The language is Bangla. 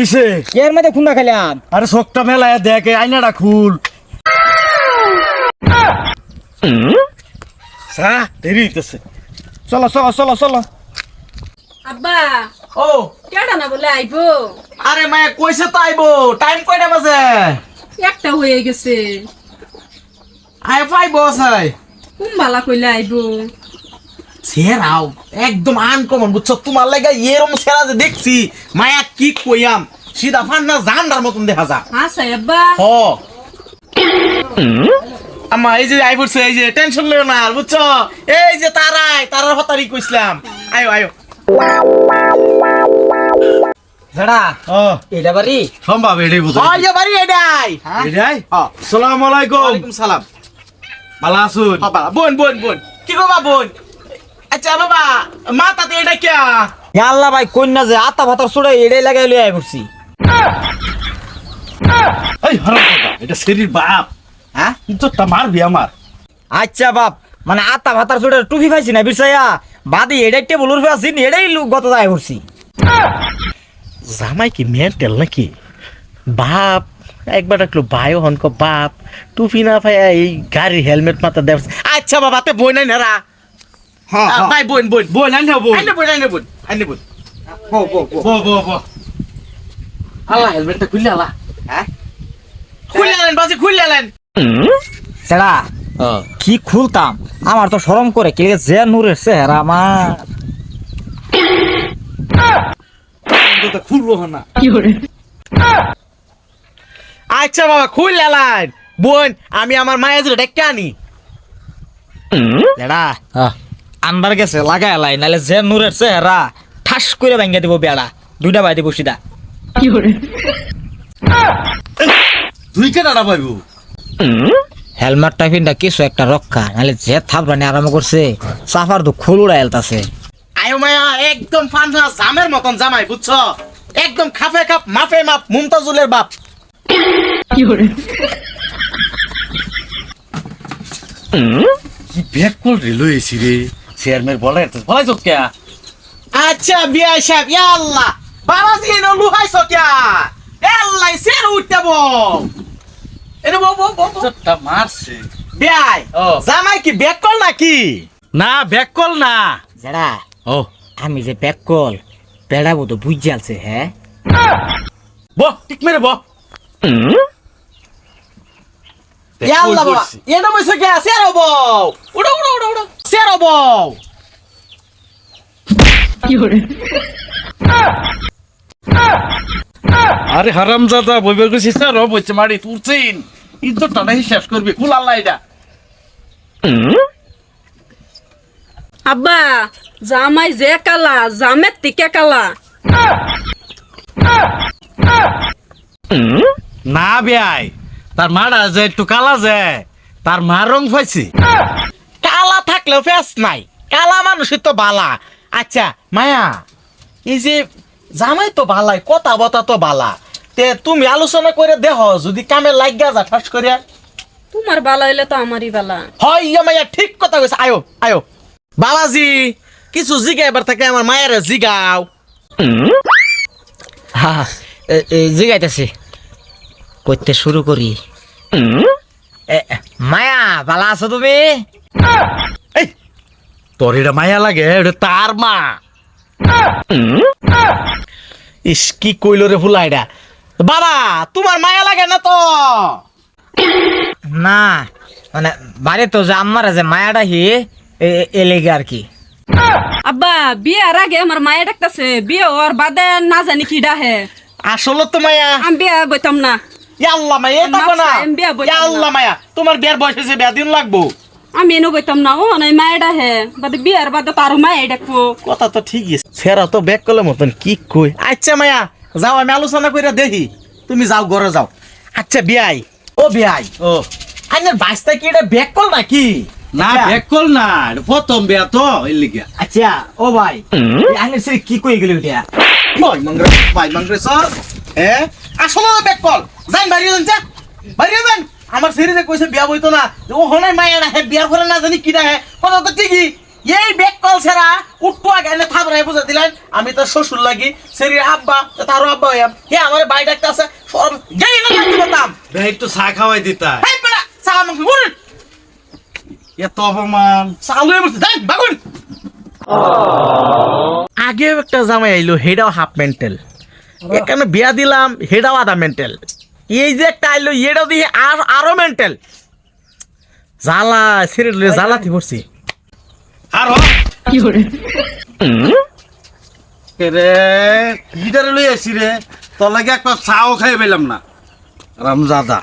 হইছে এর মধ্যে খুন্দা খাইলাম। আরে চোখটা মেলায় দেখে আয়নাটা খুল দেরি হইতেছে চলো চলো চলো চলো আব্বা ও কেডা না বলে আইবো? আরে মায়া কইছে তো আইবো টাইম কয়টা বাজে একটা হয়ে গেছে। আয় পাইবো সাই কোন বালা কইলে আইবো? সেরাও একদম আনকমন বুঝছো তোমার লাগা এরম সেরা যে দেখছি মায়া কি কইয়াম সিধা ফান্না জানডার মতন দেখা যা আচ্ছা আব্বা হ আমা এই যে আই পড়ছে এই যে টেনশন লইও না বুঝছো এই যে তারার হতারি কইছিলাম আয়ো আয়ো জেডা ও এটা বাড়ি সম্ভব এটাই বুঝো ওই যে বাড়ি এটাই এটাই আসসালামু আলাইকুম ওয়ালাইকুম সালাম। ভালো আছুন বাবা বোন বোন বোন কি গো বোন আচ্ছা বাবা মা তাতে এটা কি আল্লাহ ভাই কন্যা যে আতা ভাতার ছুড়ে এটাই লাগাই লই আই পড়ছি। এই হারাম কথা এটা শরীর বাপ হ্যাঁ ইজ্জতটা মারবি আমার আচ্ছা বাপ মানে আতা ভাতার ছুড়ে টুপি পাইছি না বিরসাইয়া বাদি এটাই টেবুলের উপর আছি এটাই লোক গত আই পড়ছি। জামাই কি মেন্টাল নাকি বাপ একবার একটু ভাইও হনক বাপ টুপি না ভাই এই গাড়ির হেলমেট মাথা দেব আচ্ছা বাবা তে বই নাই নারা হ্যাঁ ভাই বোন বোন বোন আইনে বোন আইনে বোন হো হো হো বো বো বো আল্লাহ হেলমেটটা খুললে আল্লাহ হ্যাঁ খুললে আলেন বাজি খুললে আলেন সেডা কি খুলতাম আমার তো শরম করে কে যে নূরের চেহারা আমার তো খুলবো না আচ্ছা বাবা খুললে আলেন বোন আমি আমার মায়ের জন্য ডেকে আনি বেড়া আনবার গেছে লাগাই লাই নাহলে যে নূরের চেহারা ঠাস করে ভাঙ্গা দিব বেড়া দুইটা বাই দিব সিধা তুই কেন না পাইবো হেলমেট টাইফিনটা কিছু একটা রক্ষা নাহলে যে থাপড়ানি আরাম করছে সাফার তো খুলুড়া এলতাছে আয়ো মায়া একদম ফান্ডা জামের মতন জামাই বুঝছো একদম খাফে খাপ মাফে মাপ মুমতাজুলের বাপ কি ব্যাক কল রে লইছি রে চেয়ারম্যান বলাই তো কে আচ্ছা বিয়া সাহেব ইয়া আল্লাহ বাবাজি এনো লুহাইছো কে আল্লাহ সের উঠতাবো এনে বো বো বো চট্টা মারছে বিয়াই জামাই কি ব্যাক কল নাকি না ব্যাক কল না যারা ও আমি যে ব্যাক কল পেড়াবো তো বুঝ আছে হ্যাঁ বো ঠিক মেরে বো ইয়াল্লা বাবা এনে বসে কে সেরো বউ উড়ো উড়ো উড়ো উড়ো সেরো বউ আরে হারামজাদা বইবে গেছি স্যার বইছে মারি তুরছিন ইজ্জতটা নাই শেষ করবি কুল আল্লাহ এটা আব্বা জামাই যে কালা জামের থেকে কালা। না বেয়াই তার মারা যে একটু কালা যে তার মা রং পাইছি কালা থাকলেও ফেস নাই কালা মানুষের তো বালা আচ্ছা মায়া এই যে জামাই তো বালাই কথা বতা তো বালা তে তুমি আলোচনা করে দেহ যদি কামে লাগিয়া যা ঠাস করে তোমার বালা হইলে তো আমারই বালা। হয় ইয়া মায়া ঠিক কথা কইছে আয়ো আয়ো বাবাজি কিছু জিগা এবার থেকে আমার মায়ের জিগাও হ্যাঁ জিগাইতেছি করতে শুরু করি মায়া ভালো আছো তুমি এই তোর এটা মায়া লাগে এটা তার মা ইস কি কইল রে ফুলা এটা বাবা তোমার মায়া লাগে না তো না মানে বাড়ি তো যে আমার যে মায়াটা হি এলেগে আর কি আব্বা বিয়ের আগে আমার মায়ে ডাকতেছে বিয়ে হওয়ার বাদে না জানি কি ডাহে। আসলে তো মায়া আমি বিয়ে বইতাম না। আল্লাহ মায়া এটা না আমি বিয়া বইতাম আল্লাহ মায়া তোমার বিয়ার বয়স হয়েছে বিয়া দিন লাগবো আমি এনে বইতাম না ও নাই মায়ে ডাহে বাদে বিয়ের বাদে তো আরো মায়ে ডাকবো। কথা তো ঠিকই সেরা তো ব্যাক করলে মতন কি কই আচ্ছা মায়া যাও আমি আলোচনা করে দেখি তুমি যাও ঘরে যাও আচ্ছা বিয়াই ও বিয়াই ও আইনের বাইশটা কি এটা ব্যাক কল নাকি না ব্যাক কল না প্রথম বিয়া তো এর লিগে আচ্ছা ও ভাই আইনের সে কি কই গেল এটা ভাই মাংরে স্যার হ্যাঁ আসলে ব্যাক কল যাই বাড়ি যান যা বাড়ি যান আমার সিরিজে কইছে বিয়া বইতো না ও হনে মায়া না হে বিয়া করে না জানি কি না হে কথা তো ঠিকই এই বেক কল ছেড়া উঠতো আগে এনে থাবরাই বুঝা দিলেন আমি তো শ্বশুর লাগি সেরি আব্বা তারও আব্বা হইয়াম হে আমার ভাই ডাকতে আছে সব যাই না লাগতে বলতাম ভাই একটু চা খাওয়াই দিতা হেই বেটা চা আমাকে বলুন এত অপমান চালু হয়ে বসে যাই বাগুন আগে একটা জামাই আইলো হেডাও হাফ মেন্টাল এখানে বিয়া দিলাম হেডাও আধা মেন্টাল এই যে একটা আইলো এটাও দিয়ে আরো মেন্টাল জ্বালা ছেড়ে জ্বালাতে পড়ছি আর রে গিটারে লই আসি রে তোর লাগে এক কাপ চাও খাই পেলাম না রামজাদা